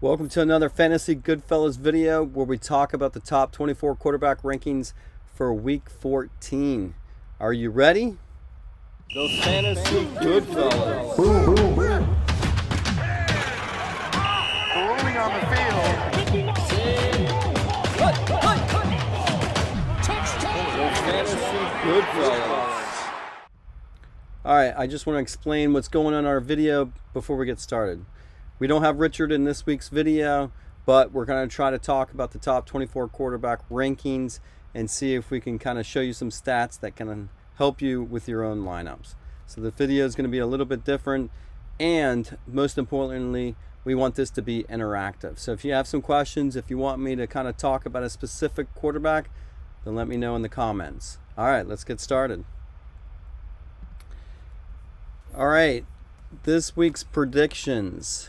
Welcome to another Fantasy Goodfellas video where we talk about the top 24 quarterback rankings for week 14. Are you ready? Those Fantasy Goodfellas. Boom, boom, boom. Rolling on the field. Those Fantasy Goodfellas. Alright, I just want to explain what's going on in our video before we get started. We don't have Richard in this week's video, but we're going to try to talk about the top 24 quarterback rankings and see if we can kind of show you some stats that can help you with your own lineups. So the video is going to be a little bit different, and most importantly, we want this to be interactive. So if you have some questions, if you want me to kind of talk about a specific quarterback, then let me know in the comments. All right, let's get started. All right, this week's predictions.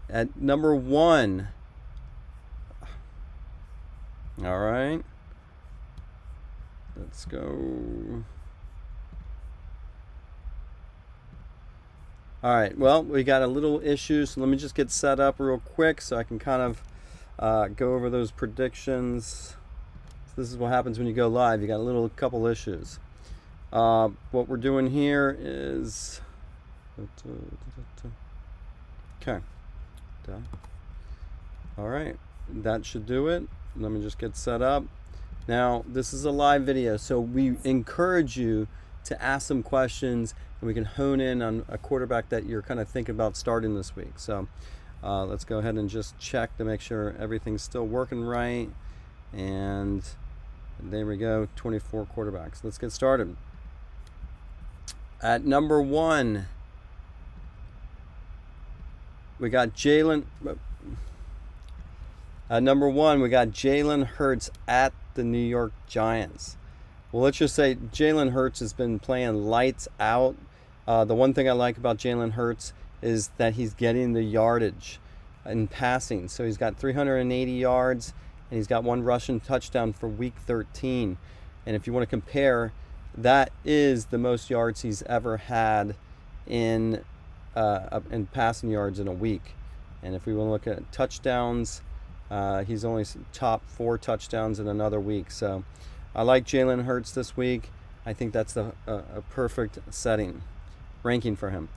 At number 1, all right, let's go. All right, well, we got a little issue, so let me just get set up real quick so I can kind of go over those predictions. So this is what happens when you go live. You got a couple issues. What we're doing here is, okay. Done. All right, that should do it. Let me just get set up. Now, this is a live video, so we encourage you to ask some questions and we can hone in on a quarterback that you're kind of thinking about starting this week. So let's go ahead and just check to make sure everything's still working right. And there we go, 24 quarterbacks. Let's get started. At number 1, we got Jalen. Number 1, we got Jalen Hurts at the New York Giants. Well, let's just say Jalen Hurts has been playing lights out. The one thing I like about Jalen Hurts is that he's getting the yardage in passing. So he's got 380 yards, and he's got 1 rushing touchdown for week 13. And if you want to compare, that is the most yards he's ever had in passing yards in a week. And if we want to look at touchdowns, he's only top 4 touchdowns in another week. So I like Jalen Hurts this week. I think that's a perfect ranking for him.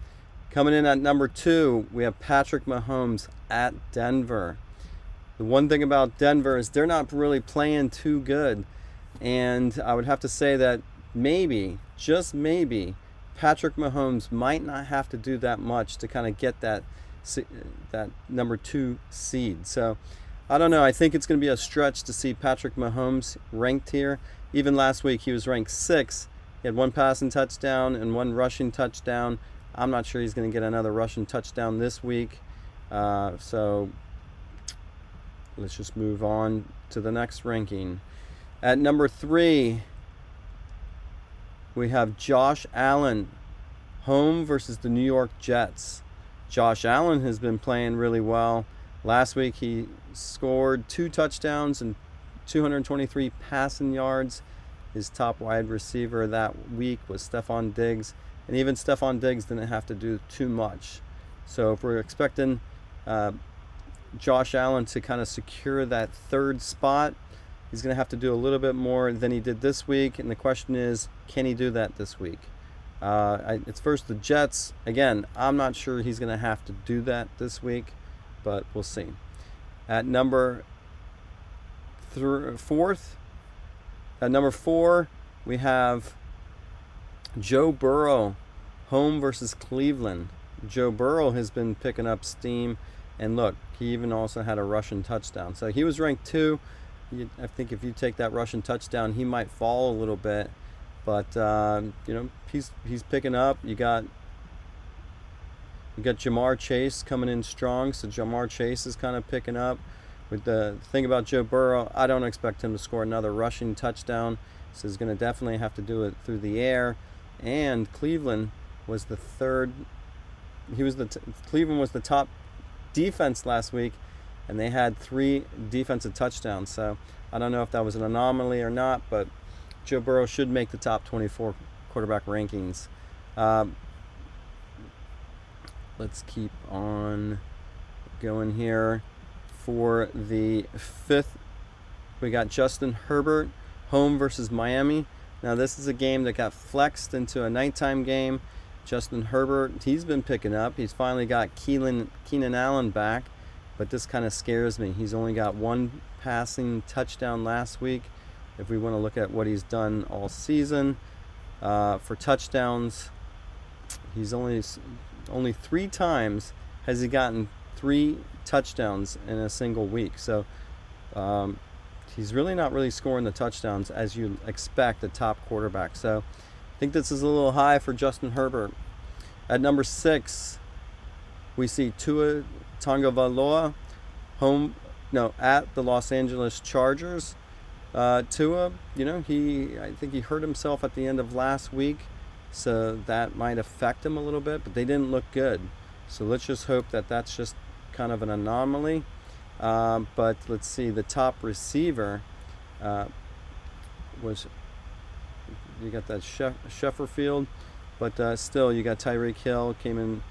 Coming in at number 2, we have Patrick Mahomes at Denver. The one thing about Denver is they're not really playing too good, and I would have to say that maybe, just maybe, Patrick Mahomes might not have to do that much to kind of get that number 2 seed. So I don't know. I think it's going to be a stretch to see Patrick Mahomes ranked here. Even last week he was ranked 6. He had 1 passing touchdown and 1 rushing touchdown. I'm not sure he's going to get another rushing touchdown this week. So let's just move on to the next ranking. At number 3, we have Josh Allen, home versus the New York Jets. Josh Allen has been playing really well. Last week he scored 2 touchdowns and 223 passing yards. His top wide receiver that week was Stephon Diggs, and even Stephon Diggs didn't have to do too much. So if we're expecting Josh Allen to kind of secure that 3rd spot, he's going to have to do a little bit more than he did this week, and the question is, can he do that this week? It's first the Jets. Again, I'm not sure he's going to have to do that this week, but we'll see. At number 4, we have Joe Burrow, home versus Cleveland. Joe Burrow has been picking up steam, and look, he even also had a rushing touchdown. So he was ranked 2. I think if you take that rushing touchdown, he might fall a little bit, but he's picking up. You got Jamar Chase coming in strong, so Jamar Chase is kind of picking up. With the thing about Joe Burrow, I don't expect him to score another rushing touchdown, so he's going to definitely have to do it through the air. And Cleveland was the 3rd. Cleveland was the top defense last week, and they had 3 defensive touchdowns. So I don't know if that was an anomaly or not, but Joe Burrow should make the top 24 quarterback rankings. Let's keep on Going here for the fifth, we got Justin Herbert, home versus Miami. Now this is a game that got flexed into a nighttime game. Justin Herbert, he's been picking up. He's finally got Keenan Allen back, but this kind of scares me. He's only got one passing touchdown last week. If we want to look at what he's done all season for touchdowns, he's only 3 times has he gotten 3 touchdowns in a single week. So he's really not really scoring the touchdowns as you expect a top quarterback. So I think this is a little high for Justin Herbert. At number 6, we see Tua Tagovailoa at the Los Angeles Chargers. Tua, I think he hurt himself at the end of last week, so that might affect him a little bit, but they didn't look good. So let's just hope that that's just kind of an anomaly. But let's see, the top receiver was, you got that Shefferfield, but still you got Tyreek Hill, came in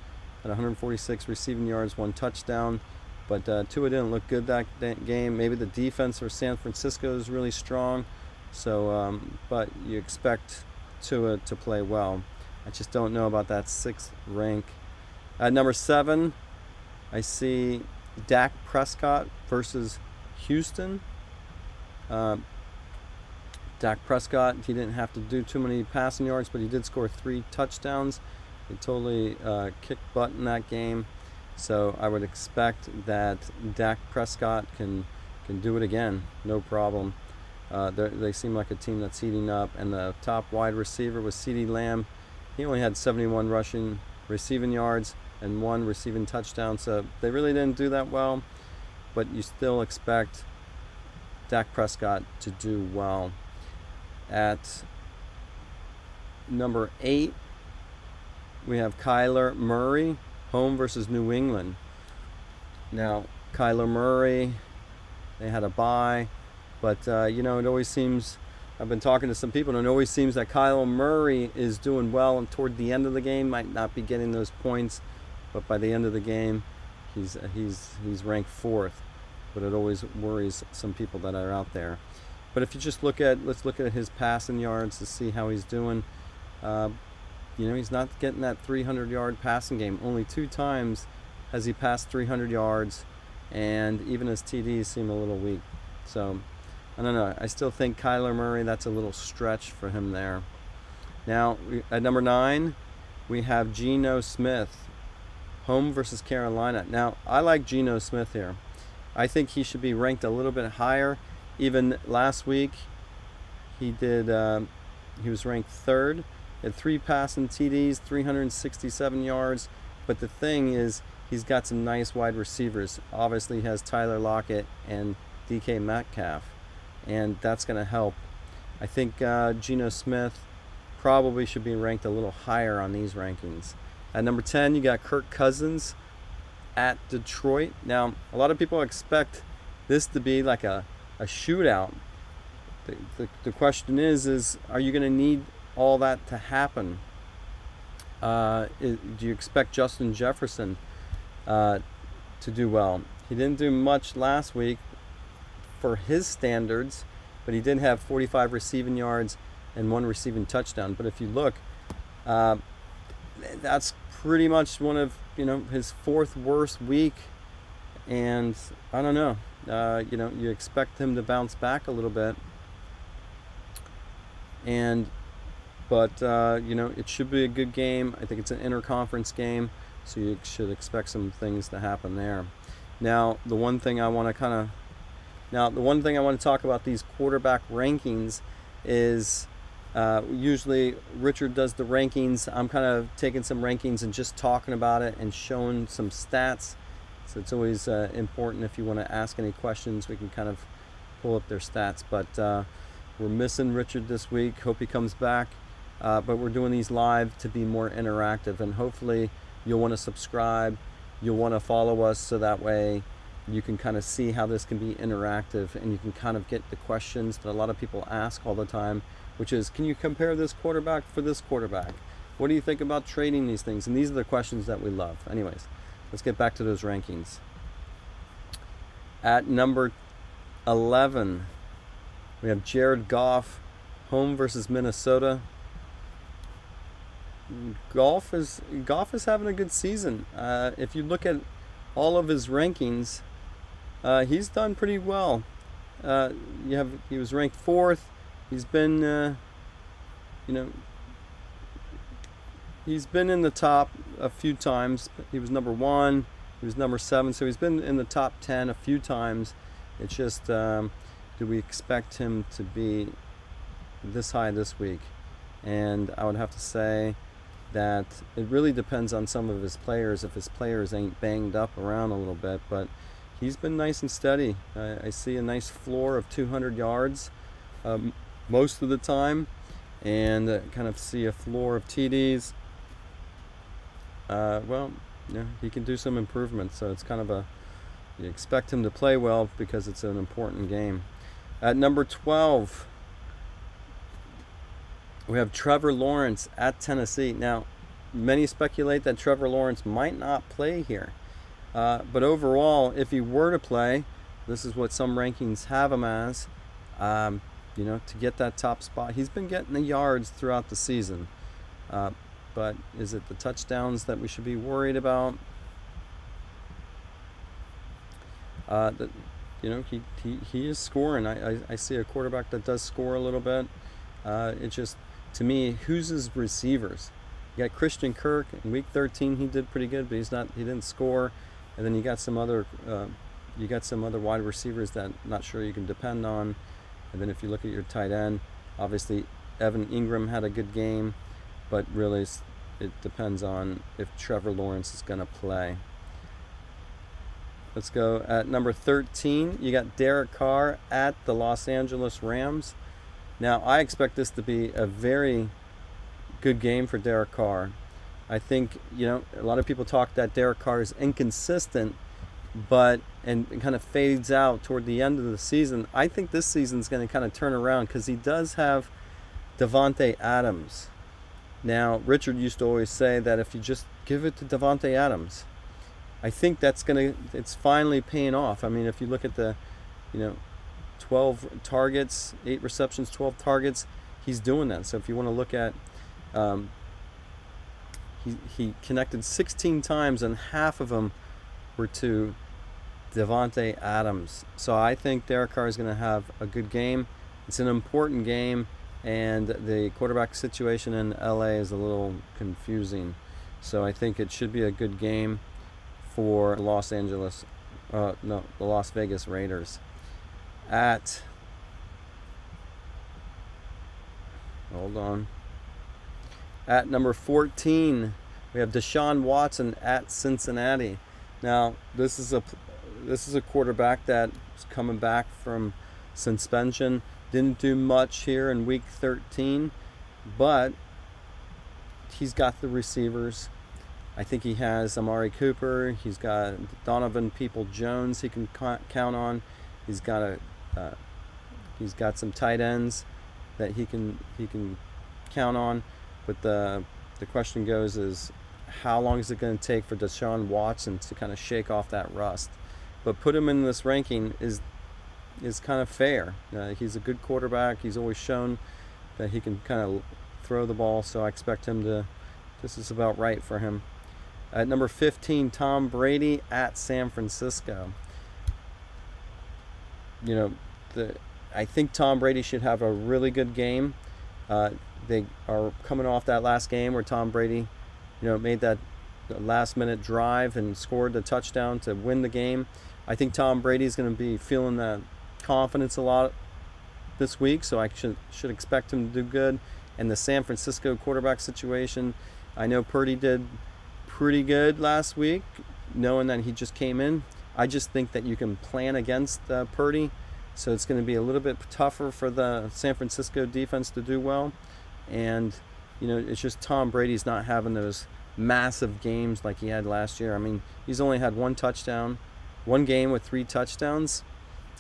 at 146 receiving yards, 1 touchdown. But Tua didn't look good that game. Maybe the defense for San Francisco is really strong. So, but you expect Tua to play well. I just don't know about that 6th rank. At number 7, I see Dak Prescott versus Houston. Dak Prescott, he didn't have to do too many passing yards, but he did score 3 touchdowns. He totally kicked butt in that game. So I would expect that Dak Prescott can do it again, no problem. They seem like a team that's heating up, and the top wide receiver was CeeDee Lamb. He only had 71 receiving yards and 1 receiving touchdown, so they really didn't do that well, but you still expect Dak Prescott to do well. At number 8, we have Kyler Murray, home versus New England. Now, Kyler Murray, they had a bye, but it always seems, I've been talking to some people, and it always seems that Kyler Murray is doing well, and toward the end of the game might not be getting those points, but by the end of the game, he's ranked 4th. But it always worries some people that are out there. But if you just let's look at his passing yards to see how he's doing. He's not getting that 300-yard passing game. Only 2 times has he passed 300 yards, and even his TDs seem a little weak. So, I don't know. I still think Kyler Murray, that's a little stretch for him there. Now, at number 9, we have Geno Smith, home versus Carolina. Now, I like Geno Smith here. I think he should be ranked a little bit higher. Even last week, he was ranked 3rd. He had 3 passing TDs, 367 yards. But the thing is, he's got some nice wide receivers. Obviously, he has Tyler Lockett and DK Metcalf, and that's going to help. I think Geno Smith probably should be ranked a little higher on these rankings. At number 10, you got Kirk Cousins at Detroit. Now, a lot of people expect this to be like a shootout. The question is are you going to need all that to happen? Do you expect Justin Jefferson to do well? He didn't do much last week for his standards, but he did have 45 receiving yards and 1 receiving touchdown. But if you look, that's pretty much one of his 4th worst week, and I don't know. You expect him to bounce back a little bit, but it should be a good game. I think it's an interconference game, so you should expect some things to happen there. Now, the one thing I want to talk about these quarterback rankings is usually Richard does the rankings. I'm kind of taking some rankings and just talking about it and showing some stats. So it's always important if you want to ask any questions, we can kind of pull up their stats. But we're missing Richard this week. Hope he comes back. But we're doing these live to be more interactive, and hopefully you'll want to subscribe. You'll want to follow us, so that way you can kind of see how this can be interactive, and you can kind of get the questions that a lot of people ask all the time, which is, can you compare this quarterback for this quarterback? What do you think about trading these things? And these are the questions that we love. Anyways, let's get back to those rankings. At number 11, we have Jared Goff, home versus Minnesota. Goff is having a good season. If you look at all of his rankings, he's done pretty well. He was ranked 4th. He's been he's been in the top a few times. He was number 1. He was number 7. So he's been in the top 10 a few times. It's just, do we expect him to be this high this week? And I would have to say that it really depends on some of his players, if his players ain't banged up around a little bit. But he's been nice and steady. I see a nice floor of 200 yards most of the time, and kind of see a floor of TDs. He can do some improvements, so it's kind of you expect him to play well because it's an important game. At number 12, we have Trevor Lawrence at Tennessee. Now, many speculate that Trevor Lawrence might not play here. But overall, if he were to play, this is what some rankings have him as, to get that top spot. He's been getting the yards throughout the season. But is it the touchdowns that we should be worried about? He is scoring. I see a quarterback that does score a little bit. It's just, to me, who's his receivers? You got Christian Kirk in week 13. He did pretty good, but he didn't score. And then you got some other wide receivers that I'm not sure you can depend on. And then if you look at your tight end, obviously Evan Ingram had a good game, but really it depends on if Trevor Lawrence is going to play. Let's go at number 13. You got Derek Carr at the Los Angeles Rams. Now, I expect this to be a very good game for Derek Carr. I think, a lot of people talk that Derek Carr is inconsistent, and kind of fades out toward the end of the season. I think this season's going to kind of turn around because he does have Davante Adams. Now, Richard used to always say that if you just give it to Davante Adams, I think it's finally paying off. I mean, if you look at the, 12 targets, 8 receptions, 12 targets, he's doing that. So if you want to look at, he connected 16 times and half of them were to Davante Adams. So I think Derek Carr is going to have a good game. It's an important game, and the quarterback situation in LA is a little confusing. So I think it should be a good game for the Las Vegas Raiders. At number 14, we have Deshaun Watson at Cincinnati. Now, this is a quarterback that's coming back from suspension. Didn't do much here in week 13, but he's got the receivers. I think he has Amari Cooper. He's got Donovan People-Jones he can count on. He's got some tight ends that he can count on. But the question goes is, how long is it going to take for Deshaun Watson to kind of shake off that rust? But put him in this ranking is kind of fair. He's a good quarterback. He's always shown that he can kind of throw the ball, so I expect him to. This is about right for him. At number 15, Tom Brady at San Francisco. I think Tom Brady should have a really good game. They are coming off that last game where Tom Brady, made that last-minute drive and scored the touchdown to win the game. I think Tom Brady's going to be feeling that confidence a lot this week, so I should expect him to do good. And the San Francisco quarterback situation, I know Purdy did pretty good last week, knowing that he just came in. I just think that you can plan against Purdy, so it's going to be a little bit tougher for the San Francisco defense to do well. And, it's just Tom Brady's not having those massive games like he had last year. I mean, he's only had one game with 3 touchdowns.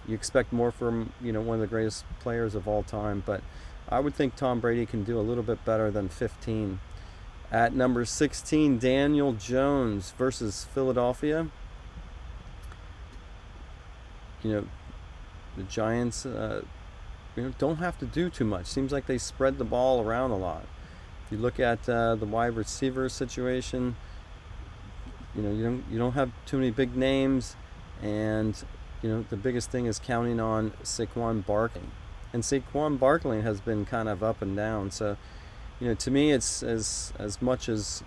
You expect more from, one of the greatest players of all time. But I would think Tom Brady can do a little bit better than 15. At number 16, Daniel Jones versus Philadelphia. you know, the Giants, don't have to do too much. Seems like they spread the ball around a lot. If you look at the wide receiver situation, you don't have too many big names, and the biggest thing is counting on Saquon Barkley, and Saquon Barkley has been kind of up and down. So, to me, it's as much as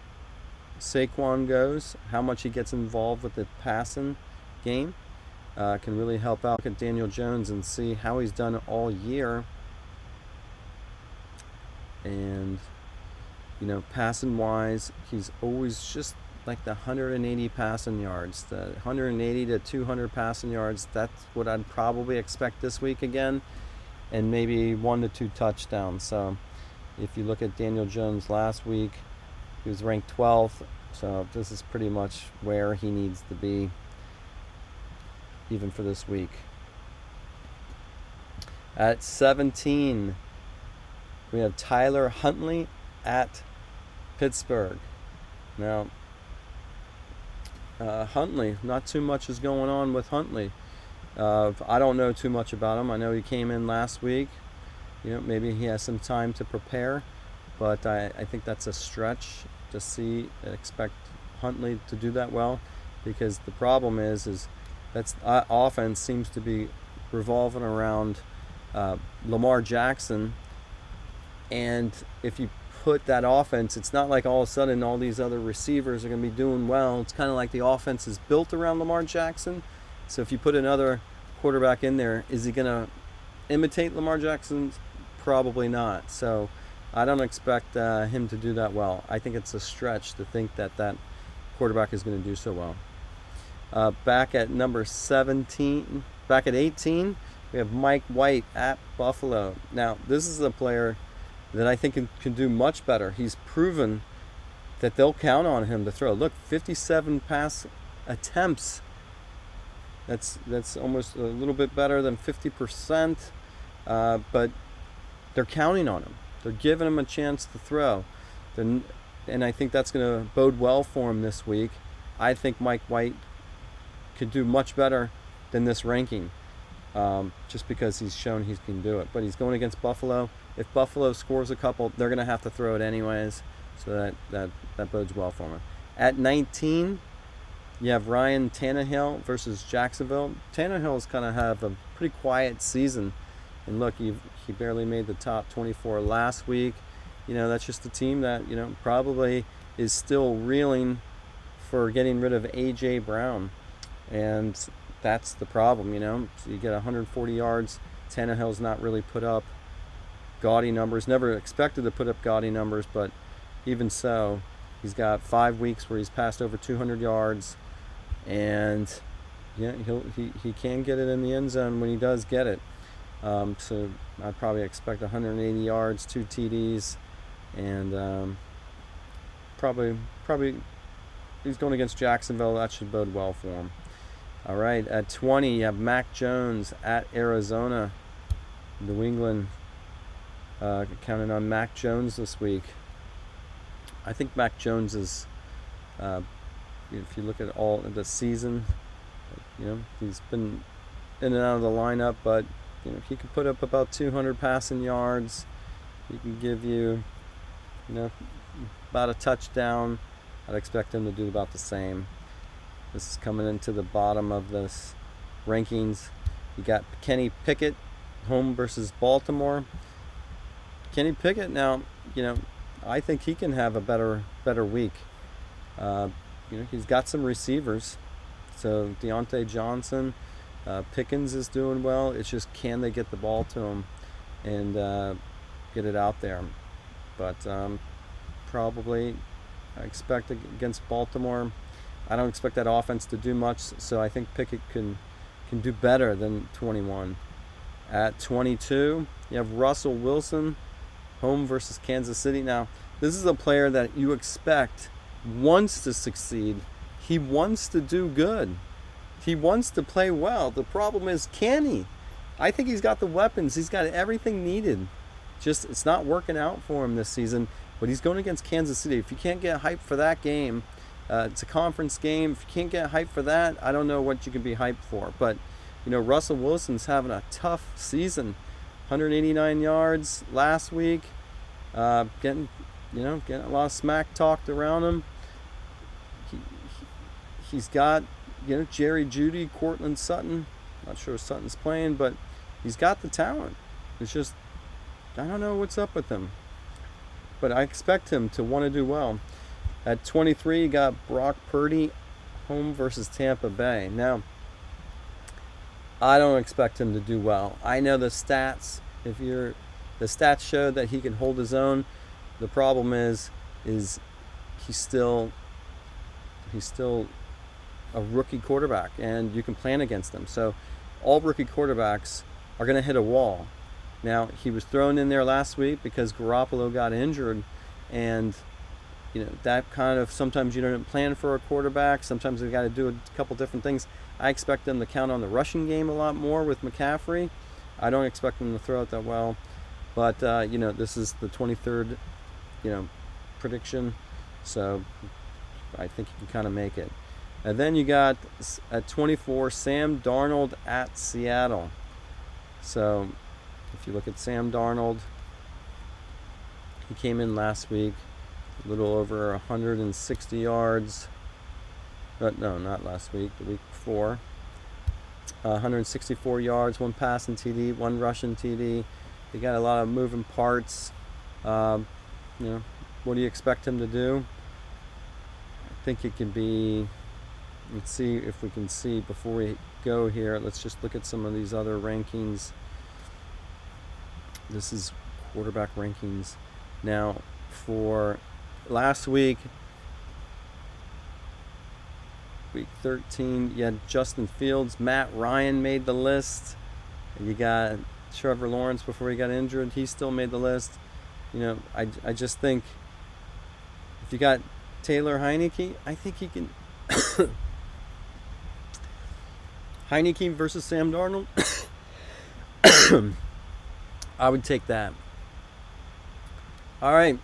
Saquon goes, how much he gets involved with the passing game can really help out. Look at Daniel Jones and see how he's done it all year, and passing wise, he's always just like the 180 passing yards, the 180 to 200 passing yards. That's what I'd probably expect this week again, and maybe 1 to 2 touchdowns. So if you look at Daniel Jones last week, he was ranked 12th, so this is pretty much where he needs to be even for this week. At 17, we have Tyler Huntley at Pittsburgh. Now, Huntley, not too much is going on with Huntley. I don't know too much about him. I know he came in last week. Maybe he has some time to prepare, but I think that's a stretch to expect Huntley to do that well, because the problem is that's offense seems to be revolving around Lamar Jackson, and if you put that offense, it's not like all of a sudden all these other receivers are going to be doing well. It's kind of like the offense is built around Lamar Jackson. So if you put another quarterback in there, is he going to imitate Lamar Jackson? Probably not. So I don't expect him to do that well. I think it's a stretch to think that quarterback is going to do so well. Back at number 17, back at 18, we have Mike White at Buffalo. Now, this is a player that I think can do much better. He's proven that they'll count on him to throw. Look, 57 pass attempts. That's almost a little bit better than 50%, but they're counting on him. They're giving him a chance to throw. And I think that's going to bode well for him this week. I think Mike White could do much better than this ranking, just because he's shown he can do it. But he's going against Buffalo. If Buffalo scores a couple, they're going to have to throw it anyways. So that bodes well for him. At 19, you have Ryan Tannehill versus Jacksonville. Tannehill's kind of have a pretty quiet season. And look, he barely made the top 24 last week. That's just a team that, probably is still reeling for getting rid of A.J. Brown. And that's the problem, So you get 140 yards. Tannehill's not really put up gaudy numbers. Never expected to put up gaudy numbers, but even so, he's got 5 weeks where he's passed over 200 yards. And he can get it in the end zone when he does get it. So I'd probably expect 180 yards, 2 TDs, and probably he's going against Jacksonville. That should bode well for him. All right, at 20, you have Mac Jones at Arizona. New England counting on Mac Jones this week. I think Mac Jones is, if you look at all the season, he's been in and out of the lineup, but he can put up about 200 passing yards. He can give you, about a touchdown. I'd expect him to do about the same. This is coming into the bottom of this rankings. You got Kenny Pickett, home versus Baltimore. Kenny Pickett, now, I think he can have a better week. He's got some receivers. So Deontay Johnson, Pickens is doing well. It's just, can they get the ball to him and get it out there? But probably I expect against Baltimore, I don't expect that offense to do much. So I think Pickett can do better than 21. At 22, you have Russell Wilson, home versus Kansas City. Now, this is a player that you expect wants to succeed. He wants to do good. He wants to play well. The problem is, can he? I think he's got the weapons. He's got everything needed. Just, it's not working out for him this season. But he's going against Kansas City. If you can't get hyped for that game, it's a conference game. If you can't get hyped for that, I don't know what you can be hyped for. But Russell Wilson's having a tough season. 189 yards last week. Getting a lot of smack talked around him. He's got, Jerry Jeudy, Cortland Sutton. Not sure if Sutton's playing, but he's got the talent. It's just, I don't know what's up with him. But I expect him to want to do well. At 23, you got Brock Purdy, home versus Tampa Bay. Now, I don't expect him to do well. I know the stats. The stats show that he can hold his own. The problem is he's still a rookie quarterback, and you can plan against them. So all rookie quarterbacks are going to hit a wall. Now, he was thrown in there last week because Garoppolo got injured, and that kind of, sometimes you don't plan for a quarterback. Sometimes they've got to do a couple different things. I expect them to count on the rushing game a lot more with McCaffrey. I don't expect them to throw it that well. But, this is the 23rd, prediction. So I think you can kind of make it. And then you got, at 24, Sam Darnold at Seattle. So if you look at Sam Darnold, he came in last week, a little over 160 yards. No, not last week, the week before. 164 yards, 1 passing TD, 1 rushing TD. They got a lot of moving parts. What do you expect him to do? I think it can be, let's see if we can see before we go here. Let's just look at some of these other rankings. This is quarterback rankings. Now, for last week, week 13, you had Justin Fields. Matt Ryan made the list. You got Trevor Lawrence before he got injured. He still made the list. I just think if you got Taylor Heineke, I think he can. Heineke versus Sam Darnold. I would take that. All right.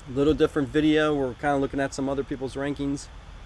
A little different video. We're kind of looking at some other people's rankings.